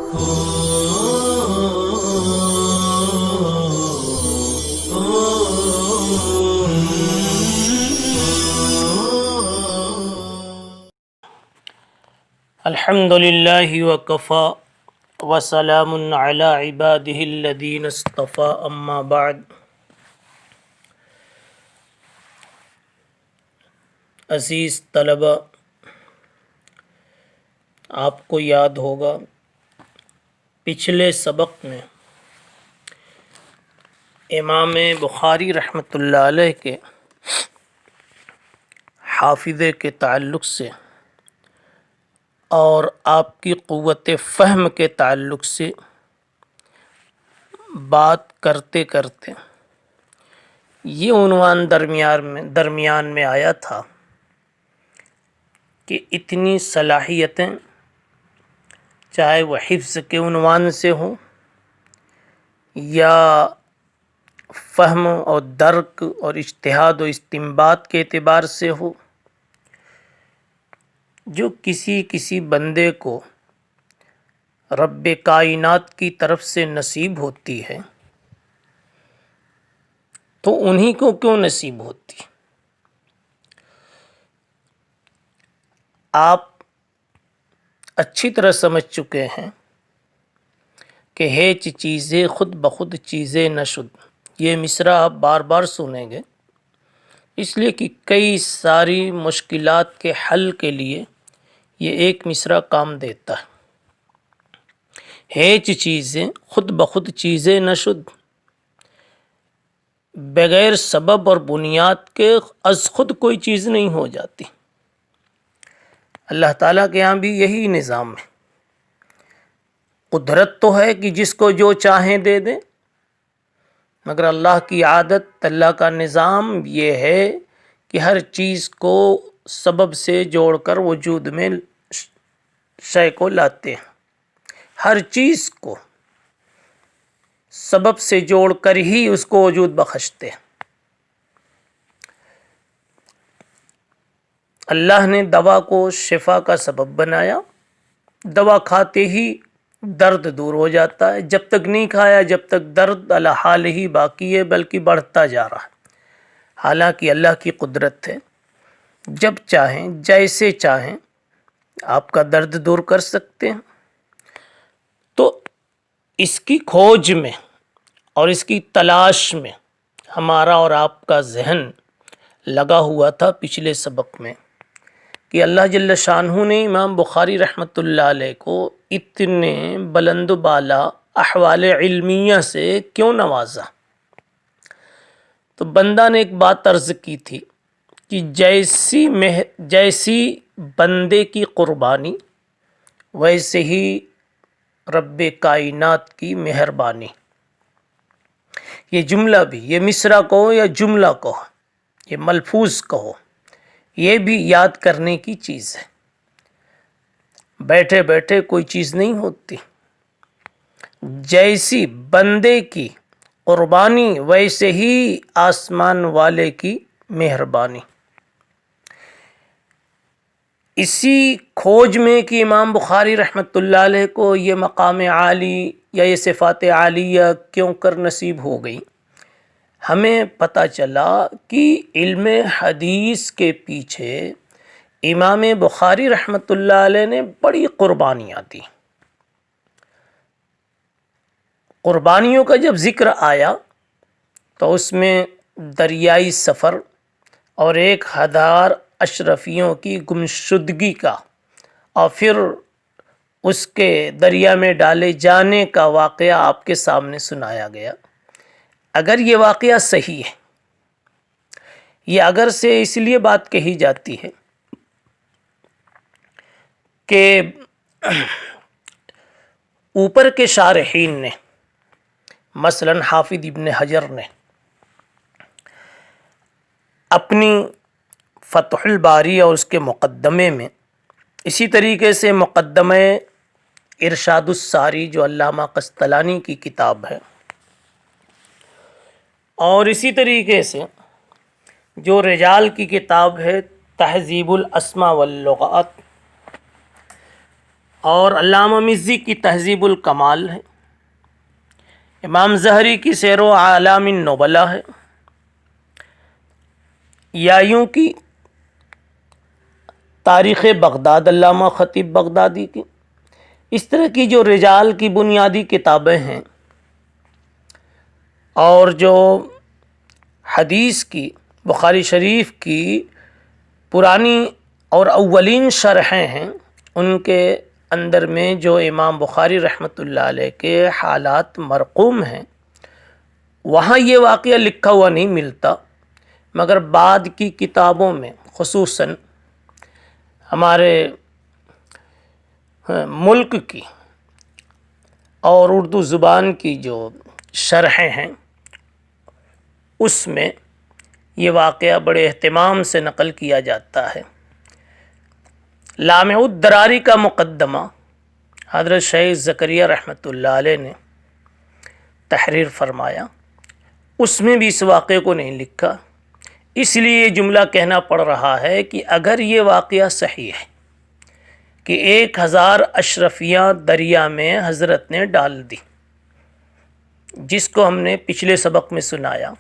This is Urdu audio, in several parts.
الحمد للہ وکفا وسلام علی عبادہ الذین اصطفیٰ اما بعد۔ عزیز طلبہ، آپ کو یاد ہوگا پچھلے سبق میں امام بخاری رحمۃ اللہ علیہ کے حافظے کے تعلق سے اور آپ کی قوت فہم کے تعلق سے بات کرتے کرتے یہ عنوان درمیان میں آیا تھا کہ اتنی صلاحیتیں چاہے وہ حفظ کے عنوان سے ہوں یا فہم اور درک اور اجتہاد و استنباط کے اعتبار سے ہو، جو کسی بندے کو رب کائنات کی طرف سے نصیب ہوتی ہے تو انہی کو کیوں نصیب ہوتی؟ آپ اچھی طرح سمجھ چکے ہیں کہ ہیچ چیزیں خود بخود چیزیں نہ شد، یہ مصرع آپ بار بار سنیں گے، اس لیے کہ کئی ساری مشکلات کے حل کے لیے یہ ایک مصرع کام دیتا ہے۔ ہیچ چیزیں خود بخود چیزیں نہ شد، بغیر سبب اور بنیاد کے از خود کوئی چیز نہیں ہو جاتی۔ اللہ تعالیٰ کے یہاں بھی یہی نظام ہے۔ قدرت تو ہے کہ جس کو جو چاہیں دے دیں، مگر اللہ کی عادت، اللہ کا نظام یہ ہے کہ ہر چیز کو سبب سے جوڑ کر وجود میں شے کو لاتے ہیں، ہر چیز کو سبب سے جوڑ کر ہی اس کو وجود بخشتے ہیں۔ اللہ نے دوا کو شفا کا سبب بنایا، دوا کھاتے ہی درد دور ہو جاتا ہے، جب تک نہیں کھایا جب تک درد علی حال ہی باقی ہے، بلکہ بڑھتا جا رہا ہے۔ حالانکہ اللہ کی قدرت ہے، جب چاہیں جیسے چاہیں آپ کا درد دور کر سکتے ہیں۔ تو اس کی کھوج میں اور اس کی تلاش میں ہمارا اور آپ کا ذہن لگا ہوا تھا پچھلے سبق میں کہ اللہ جل شانہ نے امام بخاری رحمۃ اللہ علیہ کو اتنے بلند و بالا احوال علمیہ سے کیوں نوازا۔ تو بندہ نے ایک بات عرض کی تھی کہ جیسی بندے کی قربانی ویسے ہی رب کائنات کی مہربانی۔ یہ جملہ بھی، یہ مصرع کہو یا جملہ کہو، یہ ملفوظ کہو، یہ بھی یاد کرنے کی چیز ہے۔ بیٹھے بیٹھے کوئی چیز نہیں ہوتی۔ جیسی بندے کی قربانی ویسے ہی آسمان والے کی مہربانی۔ اسی کھوج میں کہ امام بخاری رحمۃ اللہ علیہ کو یہ مقام عالی یا یہ صفات عالیہ کیوں کر نصیب ہو گئی، ہمیں پتہ چلا کہ علم حدیث کے پیچھے امام بخاری رحمۃ اللہ علیہ نے بڑی قربانیاں دی۔ قربانیوں کا جب ذکر آیا تو اس میں دریائی سفر اور 1000 اشرفیوں کی گمشدگی کا اور پھر اس کے دریا میں ڈالے جانے کا واقعہ آپ کے سامنے سنایا گیا۔ اگر یہ واقعہ صحیح ہے، یہ اگر سے اس لیے بات کہی جاتی ہے کہ اوپر کے شارحین نے، مثلا حافظ ابن حجر نے اپنی فتح الباری اور اس کے مقدمے میں، اسی طریقے سے مقدمہ ارشاد الساری جو علامہ قسطلانی کی کتاب ہے، اور اسی طریقے سے جو رجال کی کتاب ہے تہذیب الاسماء واللغات، اور علامہ مزی کی تہذیب الکمال ہے، امام زہری کی سیر و اعلام النبلاء ہے، یا یوں کی تاریخ بغداد علامہ خطیب بغدادی کی، اس طرح کی جو رجال کی بنیادی کتابیں ہیں، اور جو حدیث کی بخاری شریف کی پرانی اور اولین شرحیں ہیں، ان کے اندر میں جو امام بخاری رحمۃ اللہ علیہ کے حالات مرقوم ہیں، وہاں یہ واقعہ لکھا ہوا نہیں ملتا، مگر بعد کی کتابوں میں خصوصاً ہمارے ملک کی اور اردو زبان کی جو شرحیں ہیں، اس میں یہ واقعہ بڑے اہتمام سے نقل کیا جاتا ہے۔ لامع الدراری کا مقدمہ حضرت شیخ زکریا رحمۃ اللہ علیہ نے تحریر فرمایا، اس میں بھی اس واقعے کو نہیں لکھا، اس لیے یہ جملہ کہنا پڑ رہا ہے کہ اگر یہ واقعہ صحیح ہے کہ 1000 اشرفیاں دریا میں حضرت نے ڈال دی، جس کو ہم نے پچھلے سبق میں سنایا،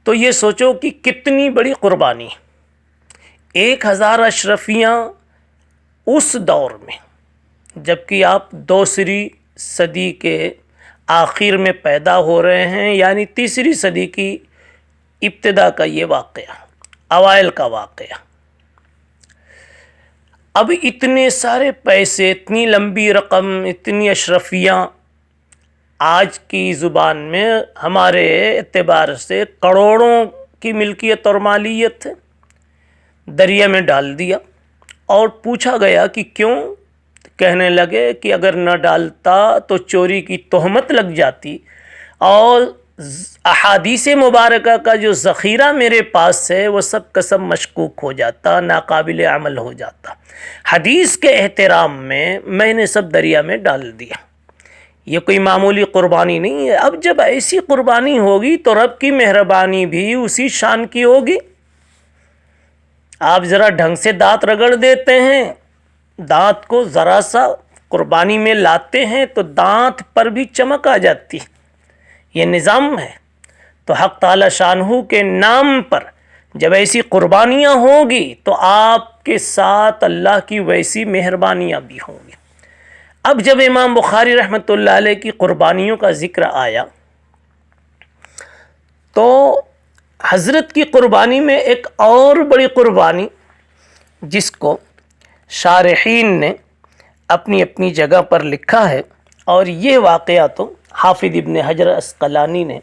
تو یہ سوچو کہ کتنی بڑی قربانی، 1000 اشرفیاں اس دور میں، جبکہ آپ 2ری صدی کے آخر میں پیدا ہو رہے ہیں، یعنی 3ری صدی کی ابتدا کا یہ واقعہ، اوائل کا واقعہ۔ اب اتنے سارے پیسے، اتنی لمبی رقم، اتنی اشرفیاں، آج کی زبان میں ہمارے اعتبار سے کروڑوں کی ملکیت اور مالیت ہے، دریا میں ڈال دیا۔ اور پوچھا گیا کہ کیوں؟ کہنے لگے کہ اگر نہ ڈالتا تو چوری کی تہمت لگ جاتی، اور احادیث مبارکہ کا جو ذخیرہ میرے پاس ہے وہ سب کا سب مشکوک ہو جاتا، ناقابل عمل ہو جاتا۔ حدیث کے احترام میں نے سب دریا میں ڈال دیا۔ یہ کوئی معمولی قربانی نہیں ہے۔ اب جب ایسی قربانی ہوگی تو رب کی مہربانی بھی اسی شان کی ہوگی۔ آپ ذرا ڈھنگ سے دانت رگڑ دیتے ہیں، دانت کو ذرا سا قربانی میں لاتے ہیں تو دانت پر بھی چمک آ جاتی، یہ نظام ہے۔ تو حق تعالی شانہ کے نام پر جب ایسی قربانیاں ہوں گی تو آپ کے ساتھ اللہ کی ویسی مہربانیاں بھی ہوں گی۔ اب جب امام بخاری رحمۃ اللہ علیہ کی قربانیوں کا ذکر آیا تو حضرت کی قربانی میں ایک اور بڑی قربانی، جس کو شارحین نے اپنی اپنی جگہ پر لکھا ہے، اور یہ واقعہ تو حافظ ابن حجر عسقلانی نے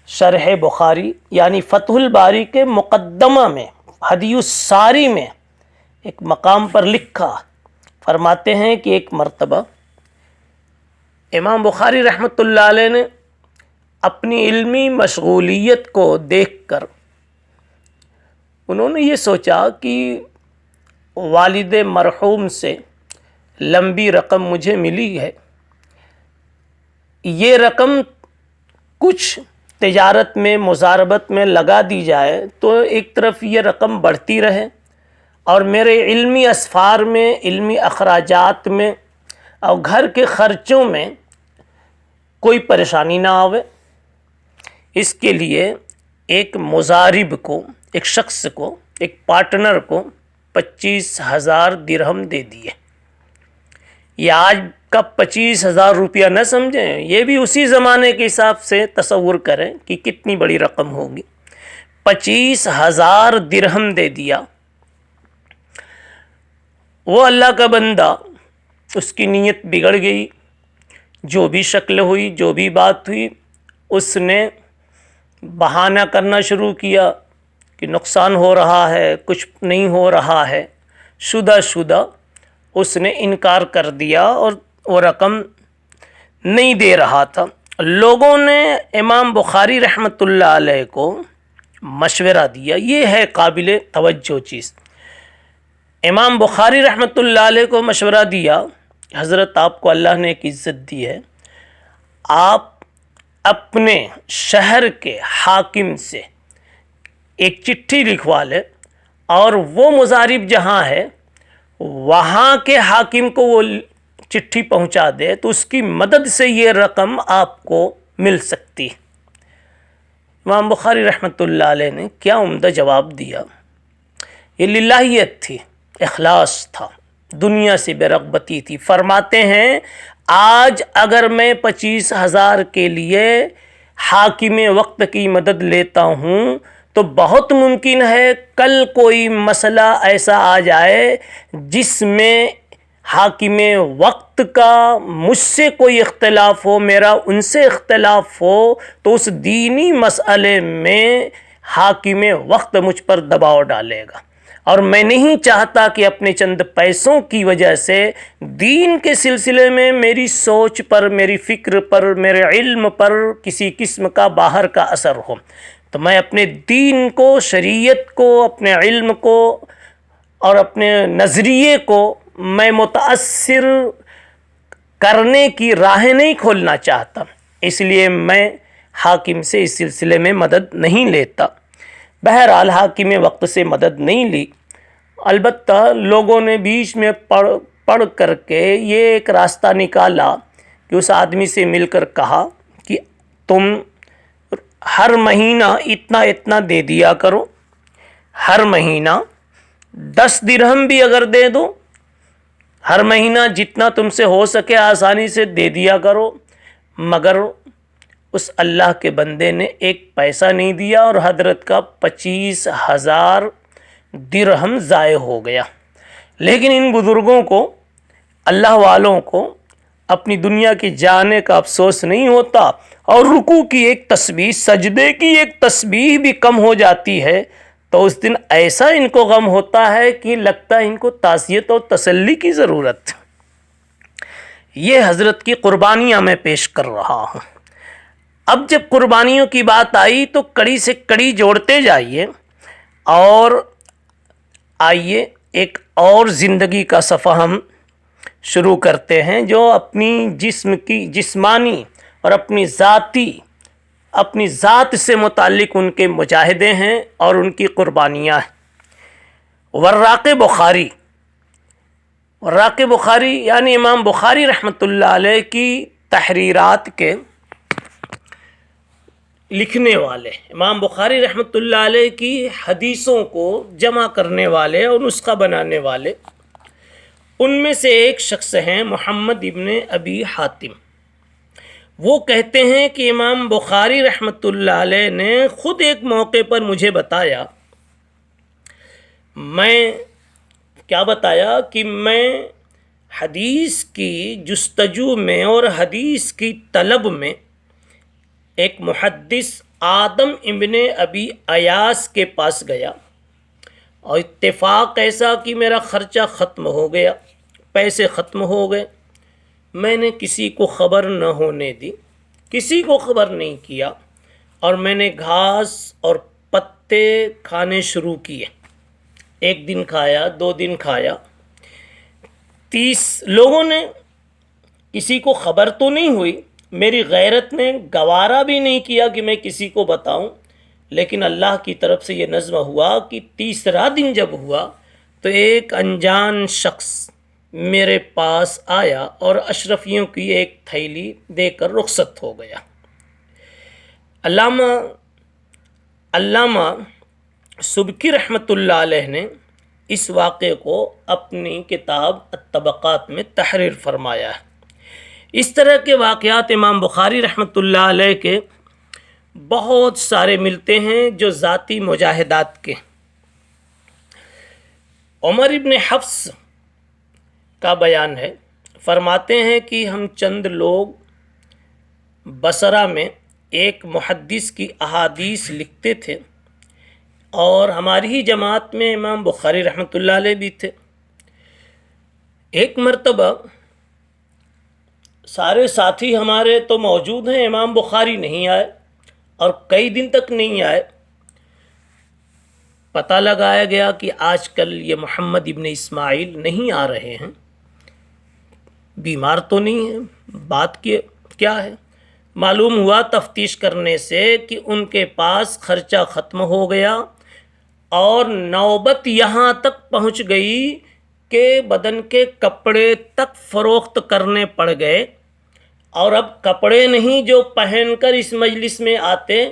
شرح بخاری یعنی فتح الباری کے مقدمہ میں ہدی الساری میں ایک مقام پر لکھا۔ فرماتے ہیں کہ ایک مرتبہ امام بخاری رحمۃ اللہ علیہ نے اپنی علمی مشغولیت کو دیکھ کر انہوں نے یہ سوچا کہ والد مرحوم سے لمبی رقم مجھے ملی ہے، یہ رقم کچھ تجارت میں، مزاربت میں لگا دی جائے تو ایک طرف یہ رقم بڑھتی رہے، اور میرے علمی اسفار میں، علمی اخراجات میں اور گھر کے خرچوں میں کوئی پریشانی نہ آوے۔ اس کے لیے ایک مزارب کو، ایک شخص کو، ایک پارٹنر کو 25,000 درہم دے دیے۔ یہ آج کا 25,000 روپیہ نہ سمجھیں، یہ بھی اسی زمانے کے حساب سے تصور کریں کہ کتنی بڑی رقم ہوگی۔ 25,000 درہم دے دیا۔ وہ اللہ کا بندہ، اس کی نیت بگڑ گئی، جو بھی شکل ہوئی، جو بھی بات ہوئی، اس نے بہانہ کرنا شروع کیا کہ نقصان ہو رہا ہے، کچھ نہیں ہو رہا ہے، شدہ اس نے انکار کر دیا اور وہ رقم نہیں دے رہا تھا۔ لوگوں نے امام بخاری رحمۃ اللہ علیہ کو مشورہ دیا، یہ ہے قابل توجہ چیز۔ امام بخاری رحمۃ اللہ علیہ کو مشورہ دیا، حضرت آپ کو اللہ نے ایک عزت دی ہے، آپ اپنے شہر کے حاکم سے ایک چٹھی لکھوا لیں، اور وہ مزارب جہاں ہے وہاں کے حاکم کو وہ چٹھی پہنچا دے تو اس کی مدد سے یہ رقم آپ کو مل سکتی ہے۔ امام بخاری رحمۃ اللہ علیہ نے کیا عمدہ جواب دیا۔ یہ للہیت تھی، اخلاص تھا، دنیا سے بے رغبتی تھی۔ فرماتے ہیں آج اگر میں 25,000 کے لیے حاکم وقت کی مدد لیتا ہوں تو بہت ممکن ہے کل کوئی مسئلہ ایسا آ جائے جس میں حاکم وقت کا مجھ سے کوئی اختلاف ہو، میرا ان سے اختلاف ہو، تو اس دینی مسئلے میں حاکم وقت مجھ پر دباؤ ڈالے گا، اور میں نہیں چاہتا کہ اپنے چند پیسوں کی وجہ سے دین کے سلسلے میں میری سوچ پر، میری فکر پر، میرے علم پر کسی قسم کا باہر کا اثر ہو۔ تو میں اپنے دین کو، شریعت کو، اپنے علم کو اور اپنے نظریے کو میں متاثر کرنے کی راہیں نہیں کھولنا چاہتا، اس لیے میں حاکم سے اس سلسلے میں مدد نہیں لیتا۔ بہرحال حاکم وقت سے مدد نہیں لی، البتہ لوگوں نے بیچ میں پڑھ کر کے یہ ایک راستہ نکالا کہ اس آدمی سے مل کر کہا کہ تم ہر مہینہ اتنا اتنا دے دیا کرو، ہر مہینہ 10 درہم بھی اگر دے دو، ہر مہینہ جتنا تم سے ہو سکے آسانی سے دے دیا کرو۔ مگر اس اللہ کے بندے نے ایک پیسہ نہیں دیا اور حضرت کا 25,000 درہم ضائع ہو گیا۔ لیکن ان بزرگوں کو، اللہ والوں کو اپنی دنیا کی جانے کا افسوس نہیں ہوتا، اور رکوع کی ایک تسبیح، سجدے کی ایک تسبیح بھی کم ہو جاتی ہے تو اس دن ایسا ان کو غم ہوتا ہے کہ لگتا ہے ان کو تعزیت اور تسلی کی ضرورت۔ یہ حضرت کی قربانیاں میں پیش کر رہا ہوں۔ اب جب قربانیوں کی بات آئی تو کڑی سے کڑی جوڑتے جائیے، اور آئیے ایک اور زندگی کا صفحہ ہم شروع کرتے ہیں جو اپنی جسم کی جسمانی اور اپنی ذات سے متعلق ان کے مجاہدے ہیں اور ان کی قربانیاں ہیں۔ وراق بخاری یعنی امام بخاری رحمۃ اللہ علیہ کی تحریرات کے لکھنے والے، امام بخاری رحمۃ اللہ علیہ کی حدیثوں کو جمع کرنے والے اور نسخہ بنانے والے، ان میں سے ایک شخص ہیں محمد ابن ابی حاتم۔ وہ کہتے ہیں کہ امام بخاری رحمۃ اللہ علیہ نے خود ایک موقع پر مجھے بتایا، کہ میں حدیث کی جستجو میں اور حدیث کی طلب میں ایک محدث آدم ابن ابی ایاس کے پاس گیا، اور اتفاق ایسا کہ میرا خرچہ ختم ہو گیا، پیسے ختم ہو گئے۔ میں نے کسی کو خبر نہ ہونے دی، کسی کو خبر نہیں کیا، اور میں نے گھاس اور پتے کھانے شروع کیے۔ 1 دن کھایا، 2 دن کھایا، 30 لوگوں نے، کسی کو خبر تو نہیں ہوئی، میری غیرت نے گوارا بھی نہیں کیا کہ میں کسی کو بتاؤں، لیکن اللہ کی طرف سے یہ نظم ہوا کہ 3را دن جب ہوا تو ایک انجان شخص میرے پاس آیا اور اشرفیوں کی ایک تھیلی دے کر رخصت ہو گیا۔ علامہ سبکی رحمۃ اللہ علیہ نے اس واقعے کو اپنی کتاب الطبقات میں تحریر فرمایا ہے۔ اس طرح کے واقعات امام بخاری رحمۃ اللہ علیہ کے بہت سارے ملتے ہیں جو ذاتی مجاہدات کے۔ عمر ابن حفص کا بیان ہے، فرماتے ہیں کہ ہم چند لوگ بصرہ میں ایک محدث کی احادیث لکھتے تھے، اور ہماری ہی جماعت میں امام بخاری رحمۃ اللہ علیہ بھی تھے۔ ایک مرتبہ سارے ساتھی ہمارے تو موجود ہیں، امام بخاری نہیں آئے اور کئی دن تک نہیں آئے۔ پتہ لگایا گیا کہ آج کل یہ محمد ابن اسماعیل نہیں آ رہے ہیں، بیمار تو نہیں ہے، بات کیا ہے؟ معلوم ہوا تفتیش کرنے سے کہ ان کے پاس خرچہ ختم ہو گیا، اور نوبت یہاں تک پہنچ گئی کہ بدن کے کپڑے تک فروخت کرنے پڑ گئے، اور اب کپڑے نہیں جو پہن کر اس مجلس میں آتے.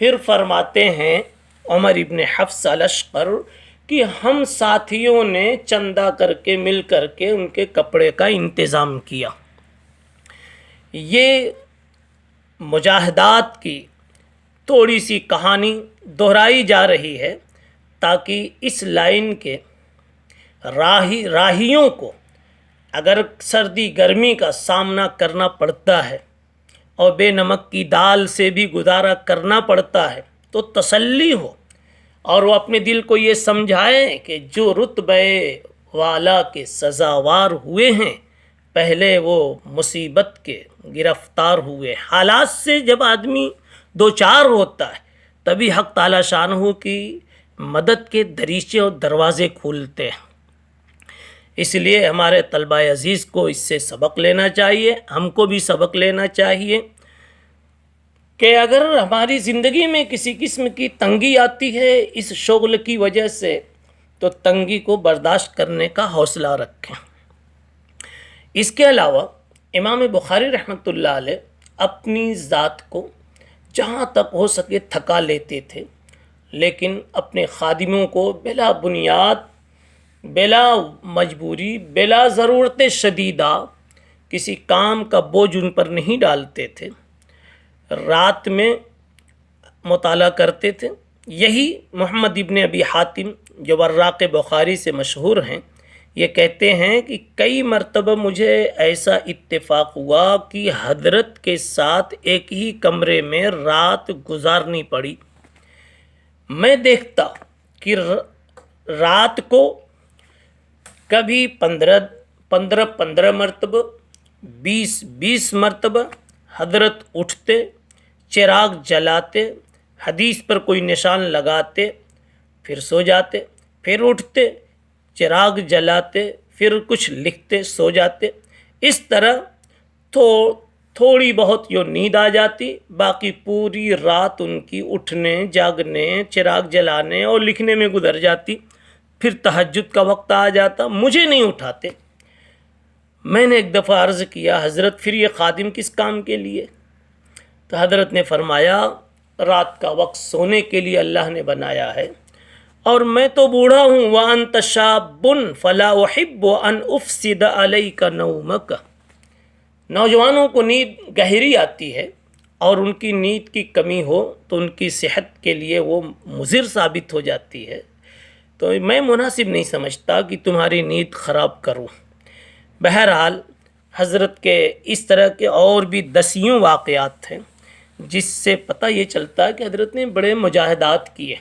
پھر فرماتے ہیں عمر ابن حفص الاشقر کہ ہم ساتھیوں نے چندہ کر کے مل کر کے ان کے کپڑے کا انتظام کیا. یہ مجاہدات کی تھوڑی سی کہانی دہرائی جا رہی ہے تاکہ اس لائن کے راہیوں کو اگر سردی گرمی کا سامنا کرنا پڑتا ہے اور بے نمک کی دال سے بھی گزارا کرنا پڑتا ہے تو تسلی ہو، اور وہ اپنے دل کو یہ سمجھائیں کہ جو رتبے والا کے سزاوار ہوئے ہیں پہلے وہ مصیبت کے گرفتار ہوئے. حالات سے جب آدمی دوچار ہوتا ہے تبھی حق تعالی شانہ کی مدد کے دریچے اور دروازے کھولتے ہیں. اس لیے ہمارے طلبہ عزیز کو اس سے سبق لینا چاہیے، ہم کو بھی سبق لینا چاہیے کہ اگر ہماری زندگی میں کسی قسم کی تنگی آتی ہے اس شغل کی وجہ سے تو تنگی کو برداشت کرنے کا حوصلہ رکھیں. اس کے علاوہ امام بخاری رحمۃ اللہ علیہ اپنی ذات کو جہاں تک ہو سکے تھکا لیتے تھے، لیکن اپنے خادموں کو بلا بنیاد، بلا مجبوری، بلا ضرورت شدیدہ کسی کام کا بوجھ ان پر نہیں ڈالتے تھے. رات میں مطالعہ کرتے تھے. یہی محمد ابن ابی حاتم جو وراق بخاری سے مشہور ہیں، یہ کہتے ہیں کہ کئی مرتبہ مجھے ایسا اتفاق ہوا کہ حضرت کے ساتھ ایک ہی کمرے میں رات گزارنی پڑی. میں دیکھتا کہ رات کو کبھی 15 مرتبہ، 20 مرتبہ حضرت اٹھتے، چراغ جلاتے، حدیث پر کوئی نشان لگاتے، پھر سو جاتے، پھر اٹھتے، چراغ جلاتے، پھر کچھ لکھتے، سو جاتے. اس طرح تھوڑی بہت جو نیند آ جاتی، باقی پوری رات ان کی اٹھنے، جاگنے، چراغ جلانے اور لکھنے میں گزر جاتی. پھر تہجد کا وقت آ جاتا، مجھے نہیں اٹھاتے. میں نے ایک دفعہ عرض کیا حضرت پھر یہ خادم کس کام کے لیے؟ تو حضرت نے فرمایا رات کا وقت سونے کے لیے اللہ نے بنایا ہے، اور میں تو بوڑھا ہوں. وَأَنْتَ شَابٌ فَلَا أُحِبُّ أَنْ أُفْسِدَ عَلَيْكَ نَوْمَكَ. نوجوانوں کو نیند گہری آتی ہے اور ان کی نیند کی کمی ہو تو ان کی صحت کے لیے وہ مضر ثابت ہو جاتی ہے. تو میں مناسب نہیں سمجھتا کہ تمہاری نیند خراب کروں. بہرحال حضرت کے اس طرح کے اور بھی دسیوں واقعات ہیں جس سے پتہ یہ چلتا ہے کہ حضرت نے بڑے مجاہدات کیے.